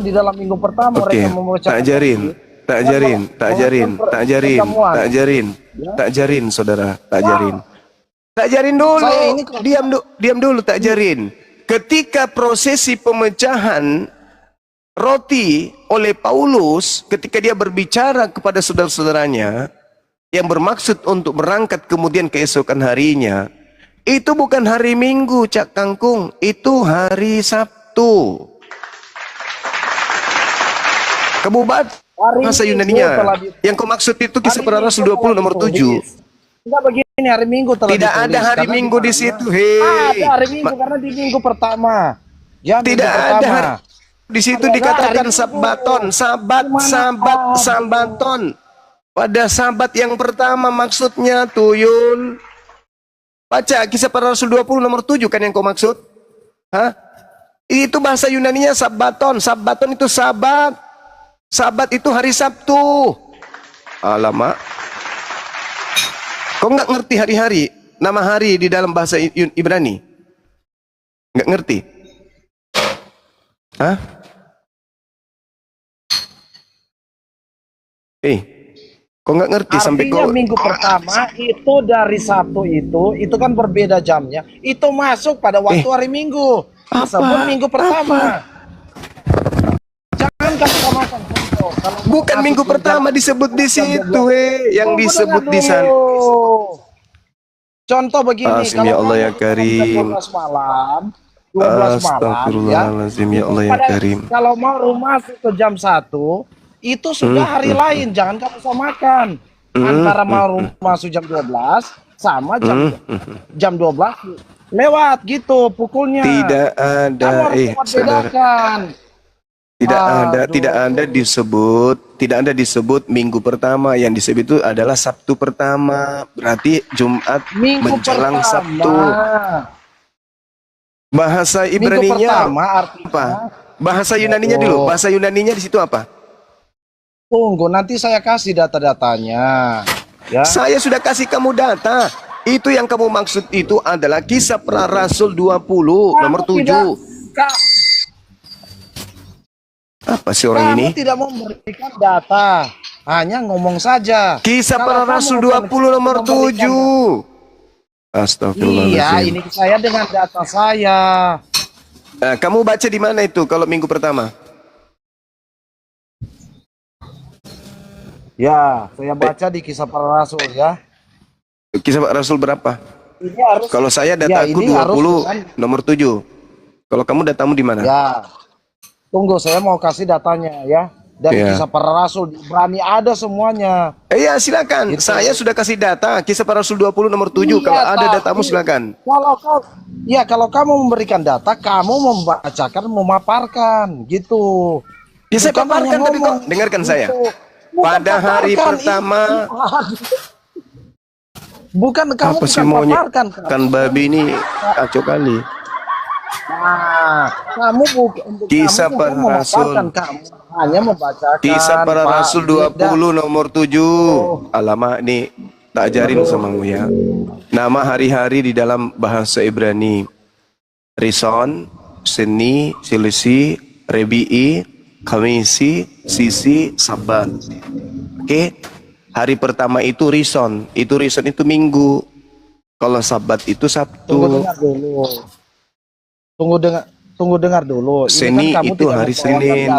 di dalam minggu pertama Oke, mereka membacakan tak jarin, saudara, tak jarin. Tak jarin dulu, Saya ini diam dulu, tak jarin. Ketika prosesi pemecahan roti oleh Paulus, ketika dia berbicara kepada saudara-saudaranya yang bermaksud untuk berangkat kemudian keesokan harinya, itu bukan hari Minggu, Cak Kangkung, itu hari Sabtu. Kamu baca bahasa Yunaninya. Yang kau maksud itu Kisah Para Rasul 20 nomor 7. Enggak begini, hari Minggu telah Tidak ditulis. ada hari Minggu di situ. Ada hari Minggu karena di minggu pertama. Ya, tidak minggu ada pertama. hari. Di situ dikatakan sabaton, sabaton. Pada sabat yang pertama maksudnya tuyul. Baca Kisah Para Rasul 20 nomor 7 kan yang kau maksud? Hah? Itu bahasa Yunaninya sabaton. Sabaton itu sabat. Sabat itu hari Sabtu. Alamak. Kau nggak ngerti hari-hari? Nama hari di dalam bahasa Ibrani? Nggak ngerti? Hah? Kok nggak ngerti sampai Artinya kau... minggu pertama itu dari Sabtu itu kan berbeda jamnya. Itu masuk pada waktu hari Minggu. Disebut minggu pertama. Jangan kamu samakan. Bukan minggu pertama disebut di situ, yang disebut di sana. Contoh begini, ya Allah ya Karim. 12 malam, 12 malam ya. Ya Allah ya Karim. Kalau mau masuk ke jam 1, itu sudah hari lain, jangan kamu samakan. Antara mau masuk jam 12 sama jam 12 lewat gitu pukulnya. Tidak ada, bedakan. Tidak ada disebut minggu pertama. Yang disebut itu adalah Sabtu pertama. Berarti Jumat minggu menjelang pertama. Sabtu. Bahasa Ibraninya apa? Bahasa Yunaninya dulu. Bahasa Yunaninya di situ apa? Tunggu, nanti saya kasih data-datanya. Ya. Saya sudah kasih kamu data. Itu yang kamu maksud itu adalah Kisah Para Rasul 20 nomor 7. Apa sih orang ini? Kamu tidak mau memberikan data, hanya ngomong saja. Kisah Para Rasul 20 nomor 7. Astagfirullahaladzim. Iya, ini saya dengan data saya. Kamu baca di mana itu kalau minggu pertama? Ya, saya baca di Kisah Para Rasul ya. Kisah Para Rasul berapa? Ini harus, kalau saya dataku 20 nomor 7. Kalau kamu datamu di mana? Ya. Tunggu, saya mau kasih datanya ya. Dari Kisah Para Rasul, Ibrani ada semuanya. Iya, silakan. Gitu. Saya sudah kasih data Kisah Para Rasul 20 nomor 7. Iya, kalau ada datamu silakan. Kalau kamu memberikan data, kamu membacakan, memaparkan gitu. Ya, saya paparkan, tapi kok dengarkan gitu. Saya. Pada hari pertama bukan kamu bukan paparkan kan babi ini kacau kali. Nah, kamu Kisah Para Rasul kamu hanya membacakan Kisah Para Rasul 20 nomor 7. Alamak, nih tak ajarin samamu ya. Nama hari-hari di dalam bahasa Ibrani: Rison, Seni, Silisi, Rebi'i, Khamisi, Sisi, Sabat. Oke. Hari pertama itu Rison. Itu Rison itu Minggu. Kalau Sabat itu Sabtu. Tunggu dengar dulu. Seni kan itu hari Senin.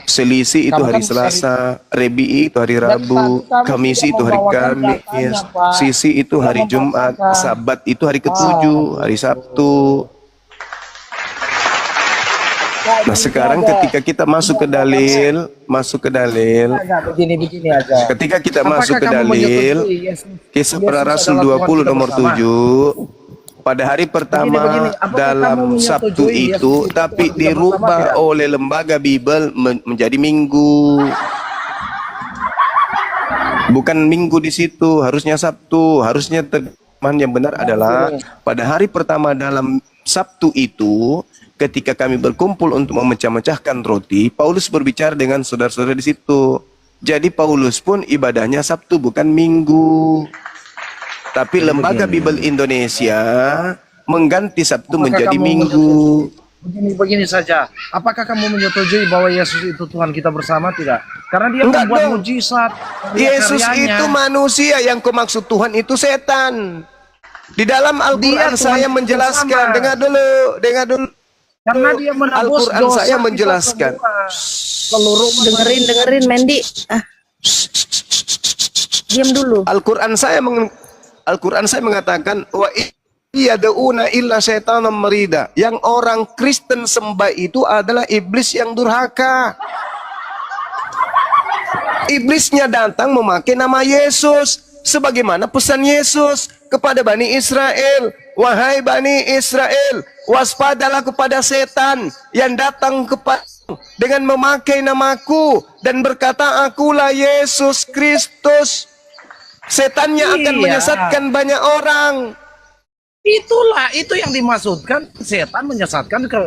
Selisi itu hari Selasa. Rebi'i itu hari Rabu. Khamisi itu hari Kamis. Sisi itu hari Jumat. Sabat itu hari ketujuh, hari Sabtu. Nah, sekarang ketika kita masuk ke dalil, begini aja. Ketika kita masuk ke dalil, Kisah Para Rasul 20 nomor 7, pada hari pertama dalam Sabtu itu, tapi dirubah oleh lembaga Bible menjadi Minggu. Bukan Minggu di situ, harusnya Sabtu. Harusnya terjemahan yang benar adalah pada hari pertama dalam Sabtu itu, ketika kami berkumpul untuk memecah-mecahkan roti, Paulus berbicara dengan saudara-saudara di situ. Jadi Paulus pun ibadahnya Sabtu bukan Minggu. Tapi Lembaga Bible Indonesia mengganti Sabtu menjadi Minggu. begini saja. Apakah kamu menyetujui bahwa Yesus itu Tuhan kita bersama? Tidak. Karena dia Enggak membuat dong. mujizat. Yesus karya-karyanya. itu manusia, yang kau maksud Tuhan itu setan. Di dalam Al-Quran Dia Tuhan saya kita menjelaskan, bersama. dengar dulu. Karena dia menebus Al-Quran dosa saya kita menjelaskan. semua. Seluruh Dengerin Mendy. Diam dulu. Al-Quran saya mengatakan wa yad'una illa syaitanam marida. Yang orang Kristen sembah itu adalah iblis yang durhaka. Iblisnya datang memakai nama Yesus sebagaimana pesan Yesus kepada Bani Israel. Wahai Bani Israel, waspadalah kepada setan yang datang kepada dengan memakai namaku dan berkata, akulah Yesus Kristus. Setannya akan Iya. menyesatkan banyak orang. Itulah, itu yang dimaksudkan setan menyesatkan ke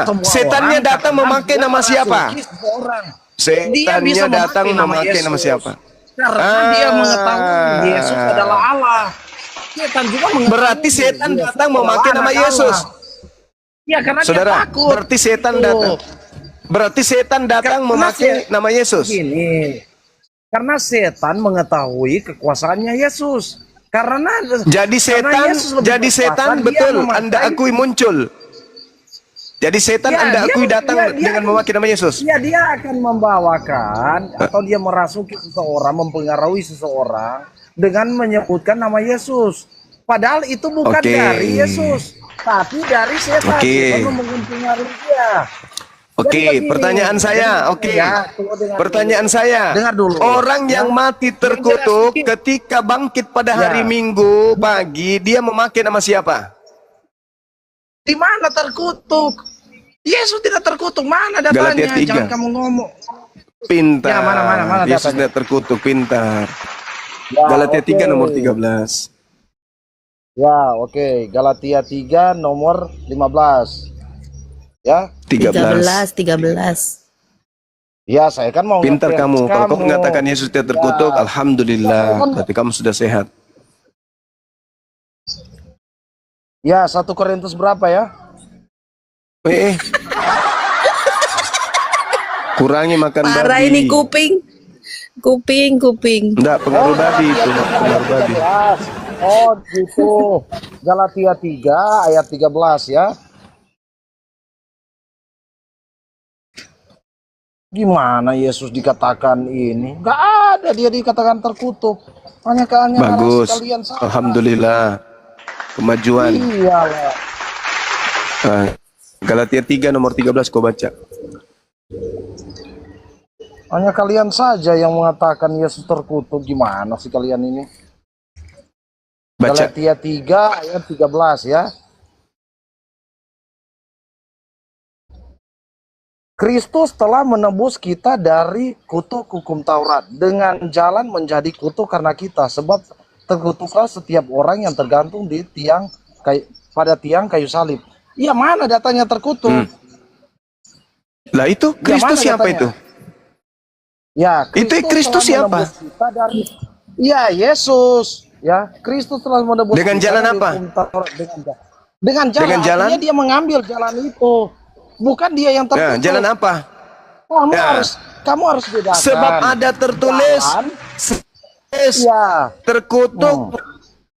semua Setannya orang, datang karena memakai dia nama siapa? merasuki semua orang. Dia Setannya bisa datang memakai nama Yesus. siapa? Karena dia mengetahui Yesus adalah Allah. Setan juga mengetahui Berarti setan Yesus datang adalah memakai nama anak Yesus. Allah. Ya, karena Saudara, dia takut. berarti setan Tuh. datang. Berarti setan datang Karena memakai nama Yesus. Gini, karena setan mengetahui kekuasaannya Yesus. Karena Jadi karena setan, Yesus lebih jadi berkuasa, setan dia betul. memakai- Anda akui muncul. Jadi setan Ya, Anda dia- akui datang dia- dengan memakai nama Yesus. Ya, dia akan membawakan atau dia merasuki seseorang, mempengaruhi seseorang dengan menyebutkan nama Yesus. Padahal itu bukan Oke. dari Yesus, tapi dari setan. Oke. Setan mempengaruhi dia. Oke, Jadi begini, pertanyaan saya. jadi Oke. ya, tunggu, dengar Pertanyaan dulu. saya. Dengar dulu. Orang yang mati terkutuk ketika bangkit pada hari Ya. Minggu pagi, dia memakai nama siapa? Di mana terkutuk? Yesus tidak terkutuk. Mana Galatia datanya? 3. Jangan kamu ngomong. Pintar. Ya, mana Yesus datanya? tidak terkutuk, pintar. Ya, Galatia 3 oke. nomor 13. Ya, oke. Galatia 3 nomor 15. Ya. 13. 13. Ya, saya kan mau Pintar nge-press kamu. Kalau kamu mengatakan Yesus tidak terkutuk, Ya. alhamdulillah. Berarti kamu sudah sehat. Ya, 1 Korintus berapa ya? Kurangi makan Parah babi. ini kuping. Kuping. Enggak, pengaruh babi itu. Pengaruh babi. 13. Oh, gitu. Galatia 3 ayat 13 ya. Gimana Yesus dikatakan ini? Enggak ada dia dikatakan terkutuk. Hanya Bagus. sekalian salah. Alhamdulillah. Kemajuan. Iyalah. Nah, Galatia 3 nomor 13 kau baca. Hanya kalian saja yang mengatakan Yesus terkutuk. Gimana sih kalian ini? Baca. Galatia 3 ayat 13 ya. Kristus telah menebus kita dari kutuk hukum Taurat dengan jalan menjadi kutuk karena kita, sebab terkutuklah setiap orang yang tergantung di pada tiang kayu salib. Iya, mana datanya terkutuk? Lah itu Kristus mana siapa datanya? itu? Ya, Itu Kristus telah siapa? menebus kita dari Iya, Yesus. Ya, Kristus telah menebus Dengan kita jalan dari apa? hukum Taurat. Dengan jalan. Dengan jalan? Artinya dia mengambil jalan itu. Bukan dia yang Ya, terkutuk. jalan apa? Ya. Kamu harus bedakan. Sebab ada tertulis Jalan, Yes, ya. terkutuk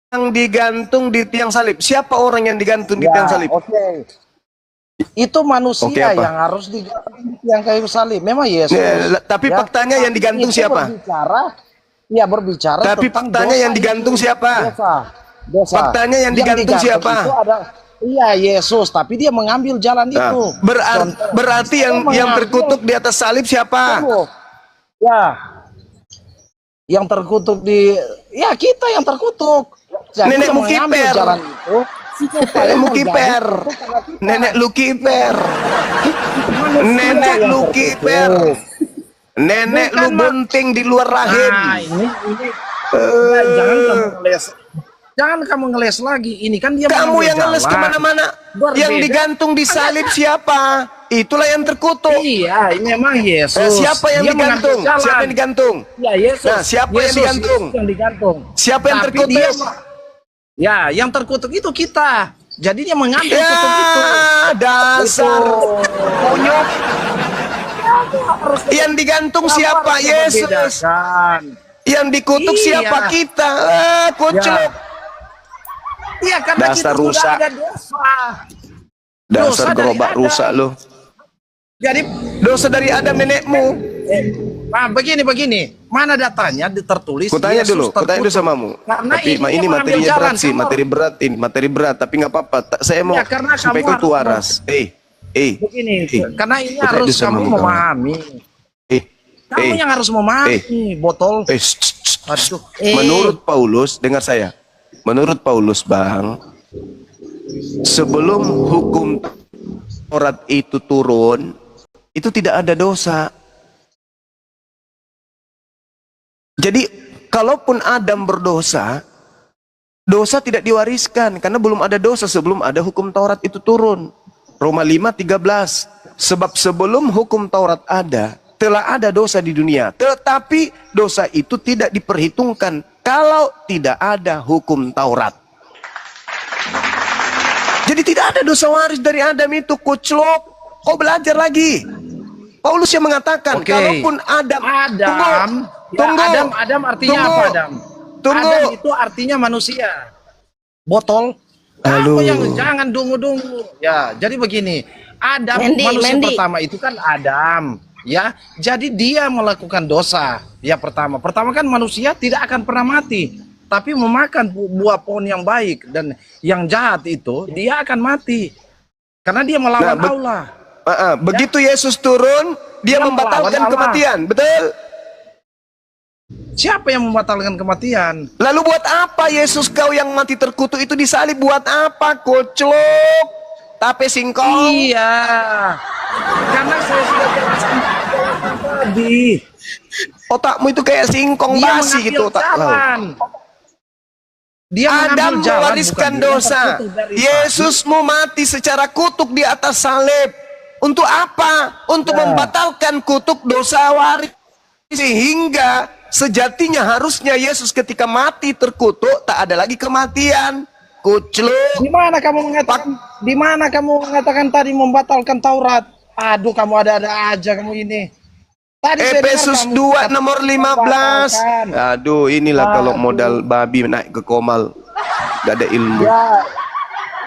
yang digantung di tiang salib. Siapa orang yang digantung di tiang salib? Oke. Itu manusia Oke, apa? yang harus digantung di tiang kayu salib. Memang Yesus. Tapi faktanya yang digantung Itu siapa? Berbicara Tapi tentang faktanya dosa yang digantung itu. siapa? Dosa. Faktanya yang digantung siapa? Itu ada, iya, Yesus, tapi dia mengambil jalan Nah, itu. berarti yang terkutuk di atas salib siapa? Tunggu. Ya. Yang terkutuk ya kita yang terkutuk. Jadi Nenek dia mengambil Mukiper. jalan itu. supaya Nenek menjadi Lukiper. terkutuk karena kita. Nenek Lukiper. Nenek yang Lukiper. terkutuk. Nenek Bukan, lu bunting di luar rahim. Nah, ini jangan kamu ngeles. Jangan kamu ngeles lagi. Ini kan dia Kamu mengambil yang ngeles jalan. kemana-mana. Berbeda. Yang digantung di salib siapa? Itulah yang terkutuk. Iya, ini memang Yesus. Siapa yang Dia mengambil digantung? jalan. Siapa yang digantung? Ya, Yesus. Nah, siapa yang Yesus, digantung? Yesus yang digantung. Siapa yang Tapi terkutuk? Ya, yang terkutuk itu kita. Jadi dia mengambil Ya, kutub itu. dasar monyok. Yang digantung Kamu siapa? harus Yesus. membedakan. Yang dikutuk Iya. siapa? Kita. Kucluk. Iya, karena Dasar kita rusak. sudah ada dosa. Dasar Dosa dari gerobak Adam. rusak lo. Jadi, Dosa dari Adam nenekmu. begini. Mana datanya tertulis? Kutanya Yesus dulu terkutuk. samamu. Karena Tapi ini ini yang mengambil materinya jalan, berat sih, kamu materi berat ini, materi berat. Tapi nggak apa-apa. Saya mau Ya, karena supaya kamu kau tuh harus waras. Begini, karena ini kutanya harus dulu kamu samamu, kawan. memahami. Eh, Kamu yang harus memahami, botol. Aduh. Menurut Paulus, dengar saya. Menurut Paulus, Bang, sebelum hukum Taurat itu turun, itu tidak ada dosa. Jadi, kalaupun Adam berdosa, dosa tidak diwariskan karena belum ada dosa sebelum ada hukum Taurat itu turun. Roma 5:13. Sebab sebelum hukum Taurat ada, telah ada dosa di dunia, tetapi dosa itu tidak diperhitungkan kalau tidak ada hukum Taurat. Jadi tidak ada dosa waris dari Adam itu, kuclok. Kau belajar lagi. Paulus yang mengatakan, Oke. kalaupun Adam, Adam artinya apa, Adam? Tunggu. Adam itu artinya manusia. Botol. Halo. Apa yang jangan dungu-dungu. Ya, jadi begini. Adam manusia pertama itu kan Adam, ya. Jadi dia melakukan dosa. Ya pertama kan manusia tidak akan pernah mati, tapi memakan buah pohon yang baik dan yang jahat itu dia akan mati. Karena dia melawan Allah. Begitu Yesus turun, dia membatalkan melawan Allah. kematian, betul? Siapa yang membatalkan kematian? Lalu buat apa Yesus kau yang mati terkutuk itu disalib? Buat apa, kucluk? Tape singkong? Iya. Karena saya sudah jelaskan tadi. Otakmu itu kayak singkong Dia basi mengambil gitu otak kau. jalan. Dia Adam mengambil jalan, mewariskan bukan dia dosa. terkutuk dari Yesusmu mati secara kutuk di atas salib. Untuk apa? Untuk membbatalkan kutuk dosa waris. Sehingga sejatinya harusnya Yesus ketika mati terkutuk tak ada lagi kematian. Kucluk. Di mana kamu mengatakan tadi membatalkan Taurat? Aduh, kamu ada-ada aja kamu ini. Tadi saya dengar Efesus kamu 2 nomor 15. membatalkan. Aduh, inilah kalau modal babi naik ke komal. Gak ada ilmu.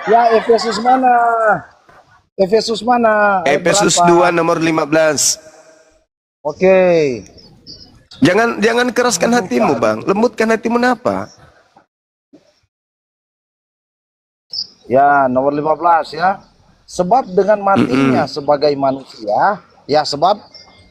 Ya, Efesus mana? Efesus mana? Efesus Berapa? 2 nomor 15. Oke. Jangan keraskan hatimu, Bang. Lembutkan hatimu kenapa? Ya, nomor 15 ya. Sebab dengan matinya sebagai manusia, ya sebab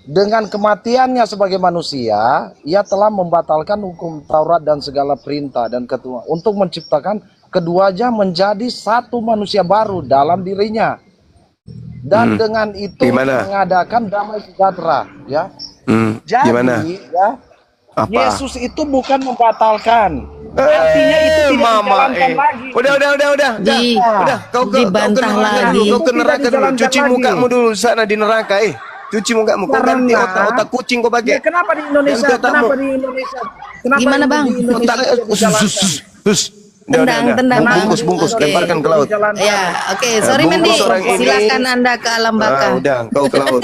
dengan kematiannya sebagai manusia, ia telah membatalkan hukum Taurat dan segala perintah dan ketua untuk menciptakan keduanya menjadi satu manusia baru dalam dirinya. Dan dengan itu Gimana? mengadakan damai sejahtera, ya. Jadi, Gimana? ya, Apa? Yesus itu bukan membatalkan. Artinya itu tidak dijalankan lagi. Udah. Kau dibantah ke neraka lagi. dulu, kau ke neraka dulu. Dijalankan Cuci lagi. mukamu dulu sana di neraka, Cuci mukamu. Kau ganti Karena- otak kucing kau pakai. Ya, kenapa di Indonesia? Ganti otakmu. Kenapa di Indonesia? Kenapa Gimana, Bang? Di Indonesia Otak, tidak dijalankan? Tendang, Bang. Bungkus, Oke. lemparkan ke laut. Ya, oke. Sorry bungkus Mendi. orang ini. Silakan Anda ke alam baka. Udah, kau ke laut.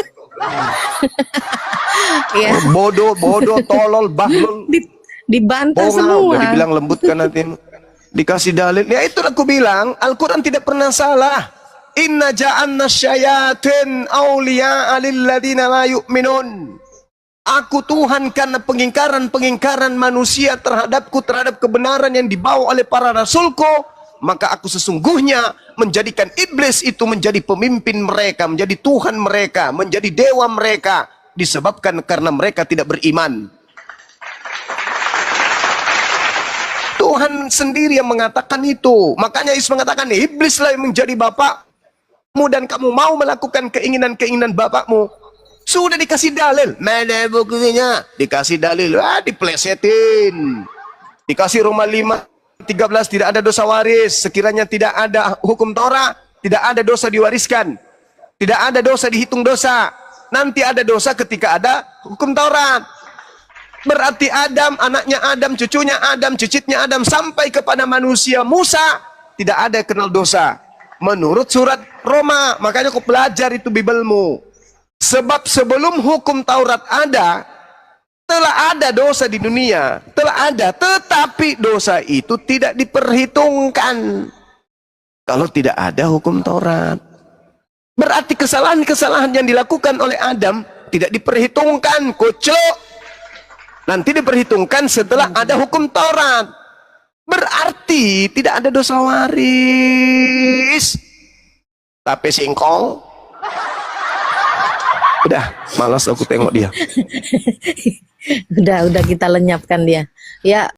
Ya. Bodoh, tolol, bahlul. Dibantah Bohong, semua. udah dibilang lembutkan hatimu. Dikasih dalil. Ya itu aku bilang, Al-Quran tidak pernah salah. Inna ja'anna syayatin awliya'a lilladina la yu'minun. Aku Tuhan karena pengingkaran manusia terhadapku, terhadap kebenaran yang dibawa oleh para rasulku, maka aku sesungguhnya menjadikan iblis itu menjadi pemimpin mereka, menjadi Tuhan mereka, menjadi dewa mereka, disebabkan karena mereka tidak beriman. Tuhan sendiri yang mengatakan itu. Makanya Yesus mengatakan, iblislah yang menjadi bapakmu dan kamu mau melakukan keinginan-keinginan bapakmu. Sudah dikasih dalil. Mana bukunya? Dikasih dalil. Diplesetin. Dikasih Roma 5:13, tidak ada dosa waris. Sekiranya tidak ada hukum Taurat, tidak ada dosa diwariskan. Tidak ada dosa dihitung dosa. Nanti ada dosa ketika ada hukum Taurat. Berarti Adam, anaknya Adam, cucunya Adam, cicitnya Adam, sampai kepada manusia Musa, tidak ada yang kenal dosa. menurut surat Roma. Makanya kau belajar itu Bibelmu. Sebab sebelum hukum Taurat ada, telah ada dosa di dunia, telah ada, tetapi dosa itu tidak diperhitungkan kalau tidak ada hukum Taurat. Berarti kesalahan-kesalahan yang dilakukan oleh Adam tidak diperhitungkan, kocok. Nanti diperhitungkan setelah ada hukum Taurat. Berarti tidak ada dosa waris. Tapi singkong. Udah, malas aku tengok dia. Udah kita lenyapkan dia. Ya.